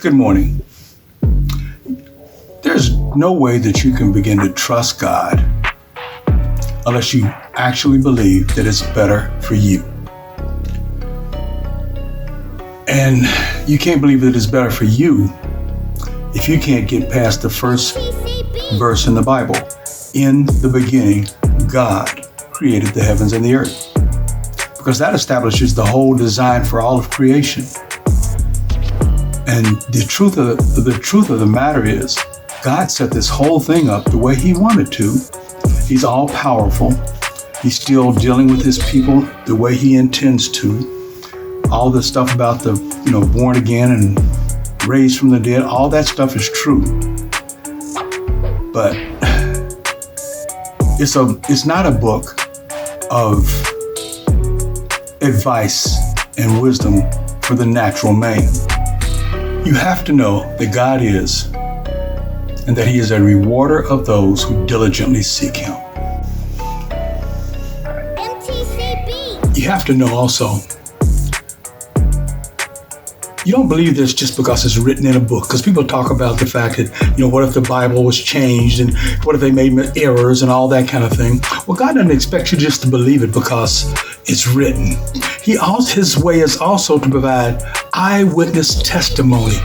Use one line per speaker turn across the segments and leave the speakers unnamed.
Good morning. There's no way that you can begin to trust God unless you actually believe that it's better for you. And you can't believe that it's better for you if you can't get past the first verse in the Bible. In the beginning, God created the heavens and the earth. Because that establishes the whole design for all of creation. And the truth of the matter is, God set this whole thing up the way He wanted to. He's all powerful. He's still dealing with His people the way He intends to. All the stuff about the, born again and raised from the dead, all that stuff is true. But it's not a book of advice and wisdom for the natural man. You have to know that God is, and that He is a rewarder of those who diligently seek Him. MTCB. You have to know also, you don't believe this just because it's written in a book, because people talk about the fact that, what if the Bible was changed and what if they made errors and all that kind of thing. Well, God doesn't expect you just to believe it because it's written. His way is also to provide eyewitness testimony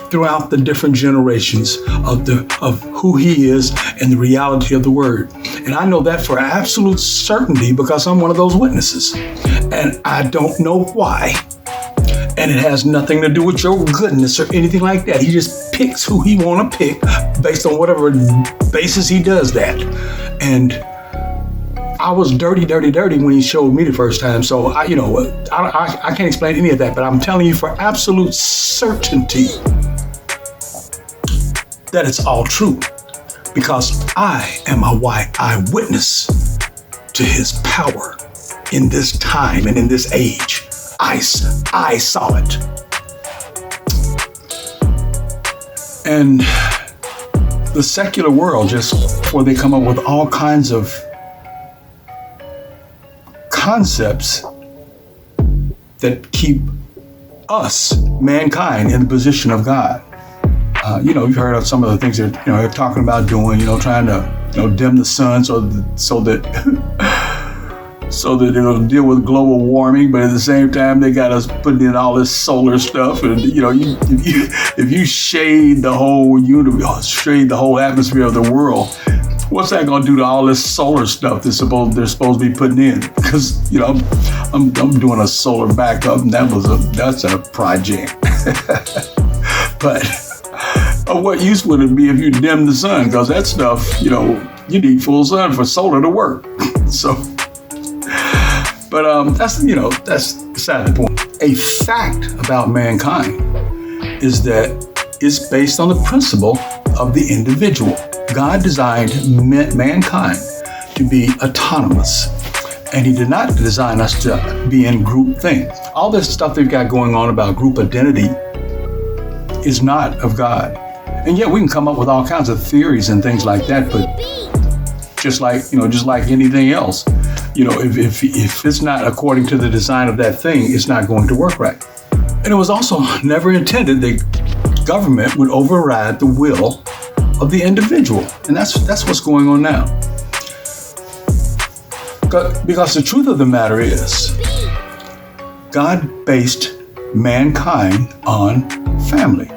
throughout the different generations of who He is and the reality of the Word. And I know that for absolute certainty because I'm one of those witnesses. And I don't know why. And it has nothing to do with your goodness or anything like that. He just picks who He want to pick based on whatever basis He does that. And I was dirty when He showed me the first time. So I can't explain any of that, but I'm telling you for absolute certainty that it's all true, because I am a white eyewitness to His power in this time and in this age. I saw it. And the secular world, just before they come up with all kinds of concepts that keep us, mankind, in the position of God. You've heard of some of the things that they're talking about doing. Trying to dim the sun so that it'll deal with global warming, but at the same time they got us putting in all this solar stuff. And if you shade the whole universe, shade the whole atmosphere of the world, what's that going to do to all this solar stuff they're supposed to be putting in? Because I'm doing a solar backup, and that's a project. But what use would it be if you dim the sun? Because that stuff, you need full sun for solar to work. So, but that's beside the point. A fact about mankind is that it's based on the principle of the individual. God designed mankind to be autonomous, and He did not design us to be in group thing. All this stuff they've got going on about group identity is not of God. And yet we can come up with all kinds of theories and things like that, but just like anything else, if it's not according to the design of that thing, it's not going to work right. And it was also never intended that government would override the will of the individual. And that's what's going on now. Because the truth of the matter is, God based mankind on family.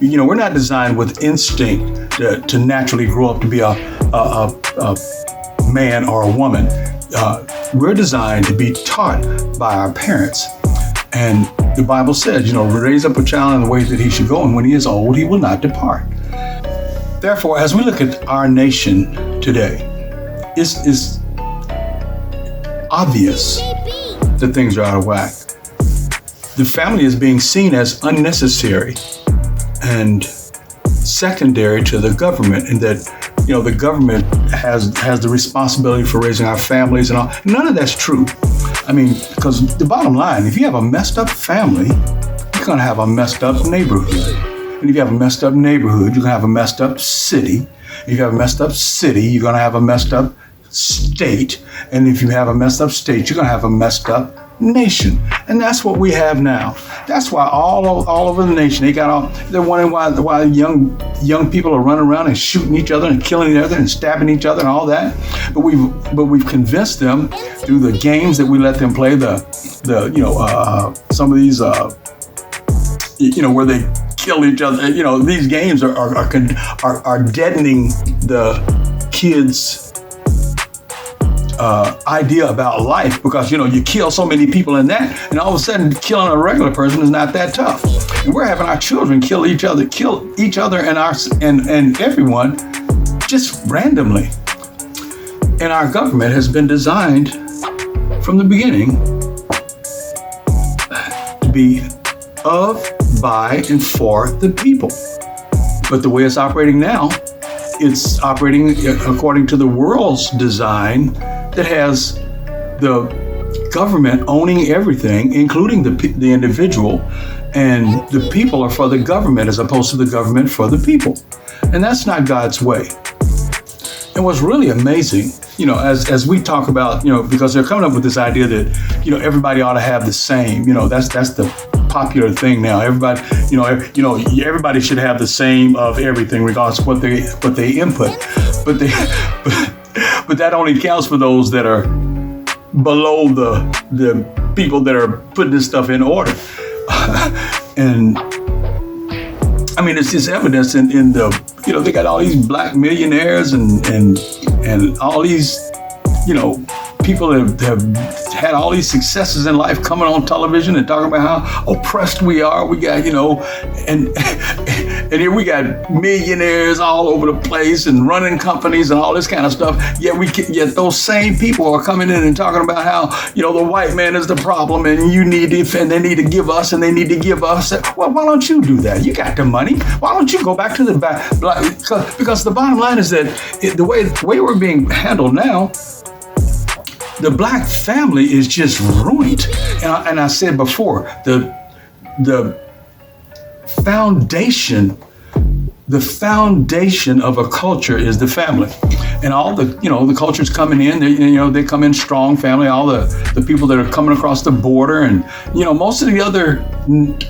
We're not designed with instinct to naturally grow up to be a man or a woman. We're designed to be taught by our parents. And the Bible says, raise up a child in the way that he should go, and when he is old, he will not depart. Therefore, as we look at our nation today, it's obvious that things are out of whack. The family is being seen as unnecessary and secondary to the government, and that the government has the responsibility for raising our families and all. None of that's true. I mean, because the bottom line, if you have a messed up family, you're going to have a messed up neighborhood. And if you have a messed up neighborhood, you're going to have a messed up city. If you have a messed up city, you're going to have a messed up state. And if you have a messed up state, you're going to have a messed up nation. And that's what we have now. That's why all over the nation, they're wondering why young people are running around and shooting each other and killing each other and stabbing each other and all that. But we've convinced them through the games that we let them play, some of these, where they kill each other. These games are deadening the kids' idea about life, because you kill so many people in that, and all of a sudden killing a regular person is not that tough. And we're having our children kill each other and everyone just randomly. And our government has been designed from the beginning to be of, by, and for the people. But the way it's operating now, it's operating according to the world's design that has the government owning everything, including the individual, and the people are for the government as opposed to the government for the people. And that's not God's way. And what's really amazing, as we talk about, because they're coming up with this idea that, everybody ought to have the same, that's the popular thing now. Everybody, everybody should have the same of everything, regardless of what they input. But that only counts for those that are below the people that are putting this stuff in order. And I mean, it's just evidence in the, they got all these black millionaires and all these, people that have had all these successes in life coming on television and talking about how oppressed we are. We got, and here we got millionaires all over the place and running companies and all this kind of stuff. Yet those same people are coming in and talking about how, the white man is the problem and they need to give us and they need to give us. Well, why don't you do that? You got the money. Why don't you go back to the back? Because the bottom line is that the way we're being handled now, the black family is just ruined. And I said before, the foundation of a culture is the family. And all the cultures coming in, they come in strong family, all the people that are coming across the border, and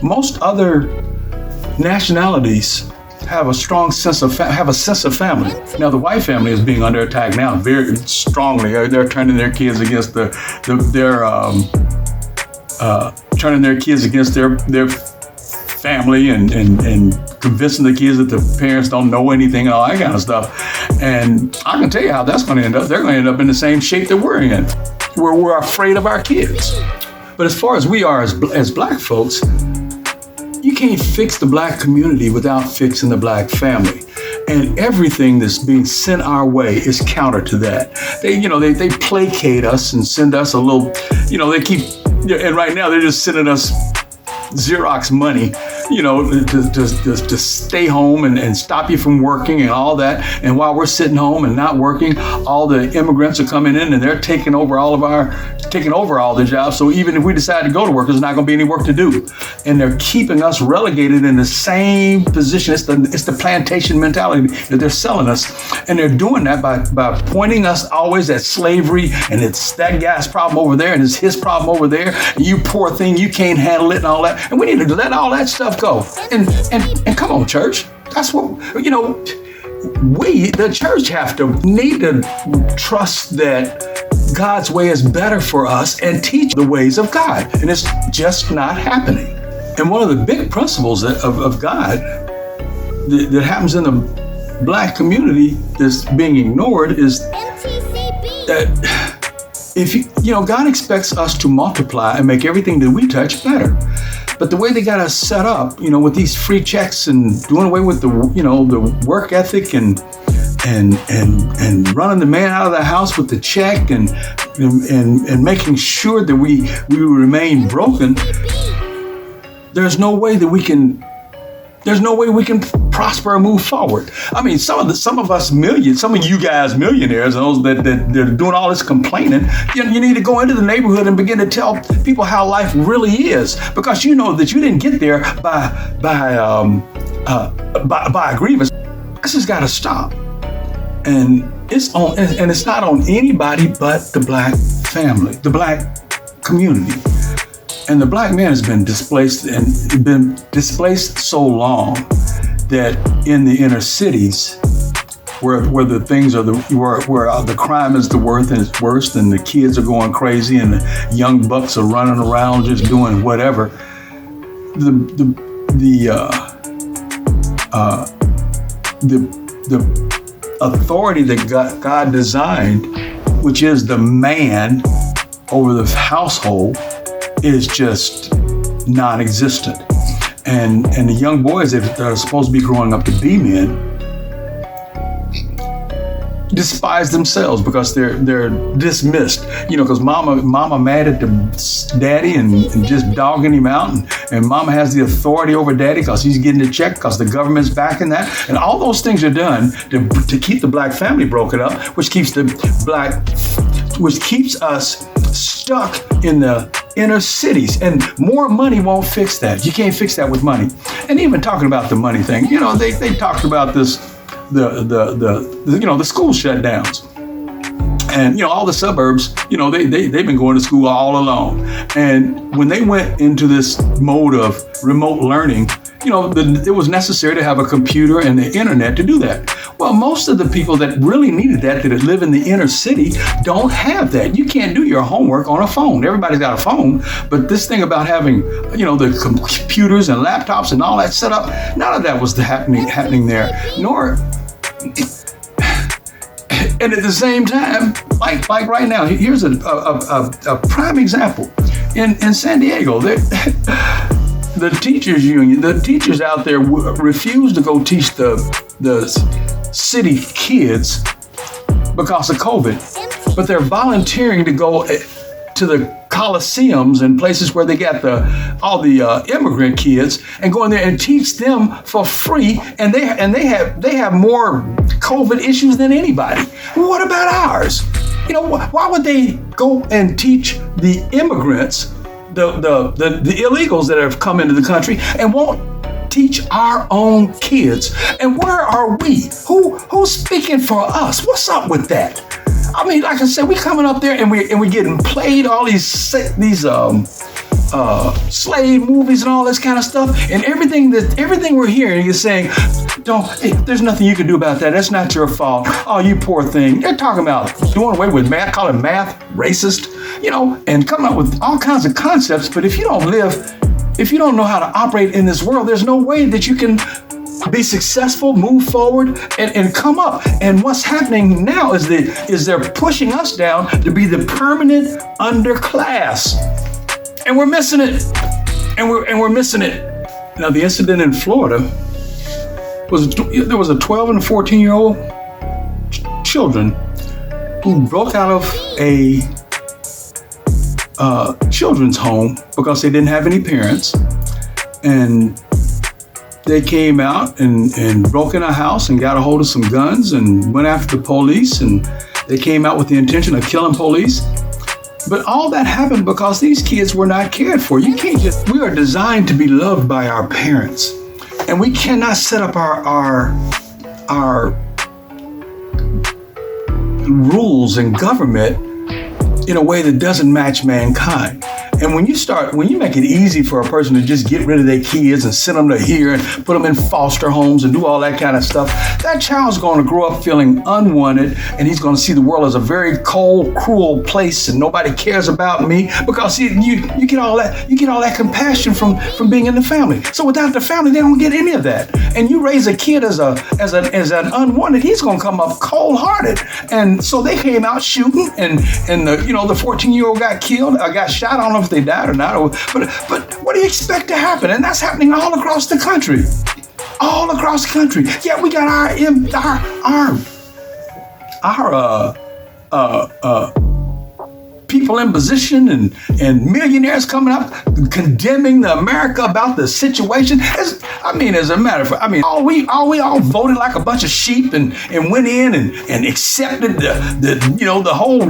most other nationalities have a sense of family. Now the white family is being under attack now very strongly. They're turning their kids against turning their kids against their family and convincing the kids that the parents don't know anything and all that kind of stuff. And I can tell you how that's going to end up. They're going to end up in the same shape that we're in, where we're afraid of our kids. But as far as we are as black folks, you can't fix the black community without fixing the black family. And everything that's being sent our way is counter to that. They placate us and send us a little, and right now they're just sending us Xerox money, to stay home and stop you from working and all that. And while we're sitting home and not working, all the immigrants are coming in and they're taking over all the jobs. So even if we decide to go to work, there's not going to be any work to do. And they're keeping us relegated in the same position. It's the plantation mentality that they're selling us. And they're doing that by pointing us always at slavery, and it's that guy's problem over there and it's his problem over there. And you poor thing, you can't handle it and all that. And we need to let all that stuff go. And come on, church. That's what, we, the church, need to trust that God's way is better for us and teach the ways of God. And it's just not happening. And one of the big principles of God that happens in the black community that's being ignored is that God expects us to multiply and make everything that we touch better. But the way they got us set up, with these free checks and doing away with the work ethic and running the man out of the house with the check and making sure that we remain broken, there's no way we can prosper and move forward. I mean, some of you guys millionaires, and those that they're doing all this complaining, you need to go into the neighborhood and begin to tell people how life really is, because you know that you didn't get there by grievance. This has got to stop. And it's not on anybody but the black family, the black community. And the black man has been displaced so long that in the inner cities, where the things are where the crime is the worst, and the kids are going crazy, and the young bucks are running around just doing whatever. The authority that God designed, which is the man over the household, is just non-existent. And the young boys that are supposed to be growing up to be men despise themselves because they're dismissed, because mama mad at the daddy and just dogging him out, and mama has the authority over daddy because he's getting the check because the government's backing that, and all those things are done to keep the black family broken up, which keeps us stuck in the inner cities, and more money won't fix that. You can't fix that with money. And even talking about the money thing, they talked about this, the school shutdowns, and all the suburbs, they've been going to school all along, and when they went into this mode of remote learning, it was necessary to have a computer and the internet to do that. Well, most of the people that really needed that live in the inner city don't have that. You can't do your homework on a phone. Everybody's got a phone, but this thing about having, the computers and laptops and all that set up, none of that was happening there. Nor, and at the same time, like right now, here's a prime example in San Diego. The teachers union, the teachers out there refuse to go teach the city kids because of COVID, but they're volunteering to go to the coliseums and places where they got all the immigrant kids, and go in there and teach them for free, and they have more COVID issues than anybody. What about ours? Why would they go and teach the immigrants, the illegals that have come into the country, and won't teach our own kids? And where are we? Who's speaking for us? What's up with that? I mean, like I said, we coming up there and we getting played all these slave movies and all this kind of stuff, and everything we're hearing is saying, there's nothing you can do about that. That's not your fault. Oh, you poor thing. They're talking about doing away with math, calling math racist, and coming up with all kinds of concepts. But if you don't know how to operate in this world, there's no way that you can be successful, move forward, and come up. And what's happening now is they're pushing us down to be the permanent underclass. And we're missing it. And we're missing it. Now, the incident in Florida there was a 12 and 14-year-old children who broke out of a children's home because they didn't have any parents, and they came out and broke in a house and got a hold of some guns and went after the police, and they came out with the intention of killing police. But all that happened because these kids were not cared for. We are designed to be loved by our parents, and we cannot set up our rules and government in a way that doesn't match mankind. And when you make it easy for a person to just get rid of their kids and send them to here and put them in foster homes and do all that kind of stuff, that child's going to grow up feeling unwanted, and he's going to see the world as a very cold, cruel place, and nobody cares about me, because you get all that compassion from being in the family. So without the family, they don't get any of that. And you raise a kid as an unwanted, he's going to come up cold-hearted. And so they came out shooting, and the 14-year-old got killed, got shot. I don't know if they died or not, but what do you expect to happen? And that's happening all across the country. All across the country. Yeah, we got our people in position and millionaires coming up condemning the America about the situation. As a matter of fact, all we all voted like a bunch of sheep and went in and accepted the whole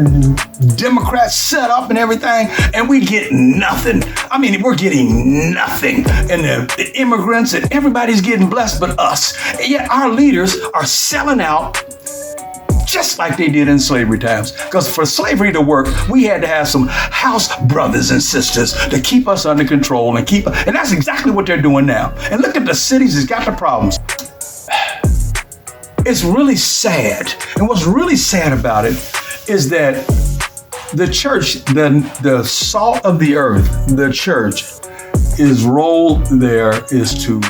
Democrat setup and everything, and we get nothing. We're getting nothing. And the immigrants and everybody's getting blessed but us. And yet our leaders are selling out just like they did in slavery times. Because for slavery to work, we had to have some house brothers and sisters to keep us under control and that's exactly what they're doing now. And look at the cities that's got the problems. It's really sad. And what's really sad about it is that the church, the salt of the earth, the church, is role there is to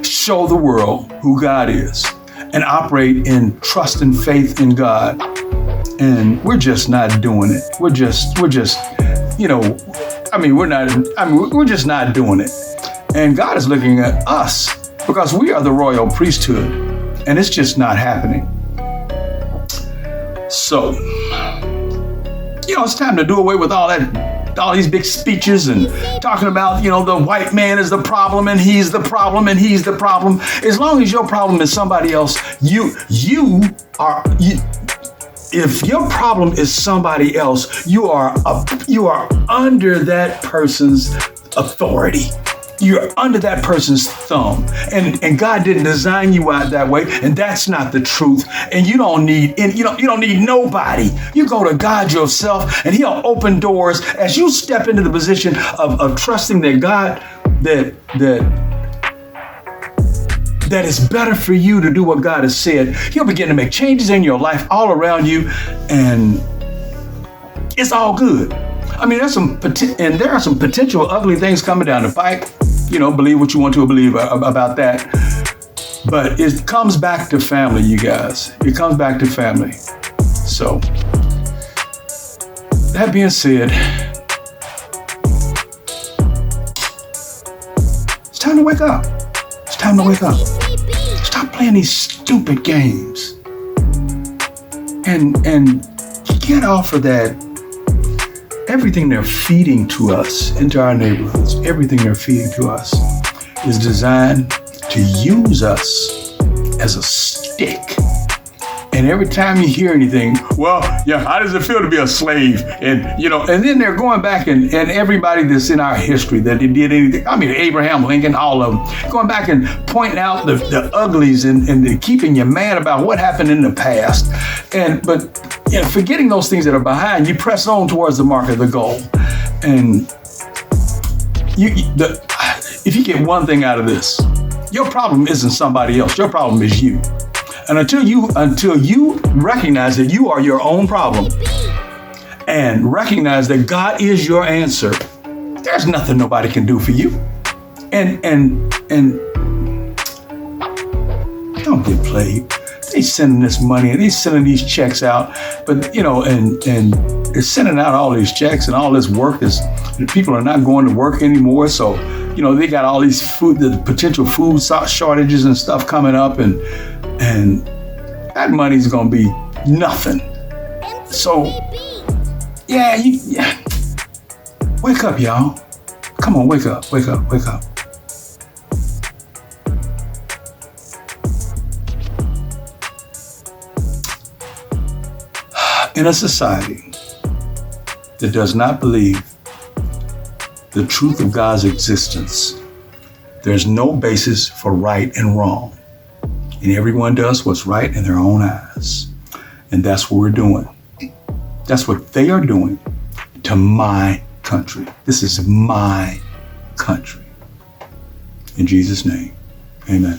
show the world who God is and operate in trust and faith in God. And we're just not doing it. We're just, we're just not doing it. And God is looking at us because we are the royal priesthood, and it's just not happening. So, it's time to do away with all these big speeches and talking about, the white man is the problem and he's the problem and he's the problem. As long as your problem is somebody else, if your problem is somebody else, you are under that person's authority. You're under that person's thumb. And God didn't design you out that way, and that's not the truth. And you don't need nobody. You go to God yourself, and He'll open doors as you step into the position of trusting that God that it's better for you to do what God has said. He'll begin to make changes in your life all around you, and it's all good. I mean, there are some potential ugly things coming down the pike. Believe what you want to believe about that. But it comes back to family, you guys. It comes back to family. So, that being said, it's time to wake up. It's time to wake up. Stop playing these stupid games. And get off of that. Everything they're feeding to us into our neighborhoods, everything they're feeding to us is designed to use us as a stick. And every time you hear anything, how does it feel to be a slave? And then they're going back and everybody that's in our history that they did anything. I mean, Abraham Lincoln, all of them, going back and pointing out the uglies and keeping you mad about what happened in the past. But forgetting those things that are behind, you press on towards the mark of the goal. And if you get one thing out of this, your problem isn't somebody else. Your problem is you. And until you recognize that you are your own problem and recognize that God is your answer, there's nothing nobody can do for you. And don't get played. They sending this money and they sending these checks out, but and they're sending out all these checks and all this work people are not going to work anymore. So, they got all these the potential food shortages and stuff coming up, and that money's gonna be nothing. So, wake up, y'all. Come on, wake up. In a society that does not believe the truth of God's existence, there's no basis for right and wrong. And everyone does what's right in their own eyes. And that's what we're doing. That's what they are doing to my country. This is my country. In Jesus' name, amen.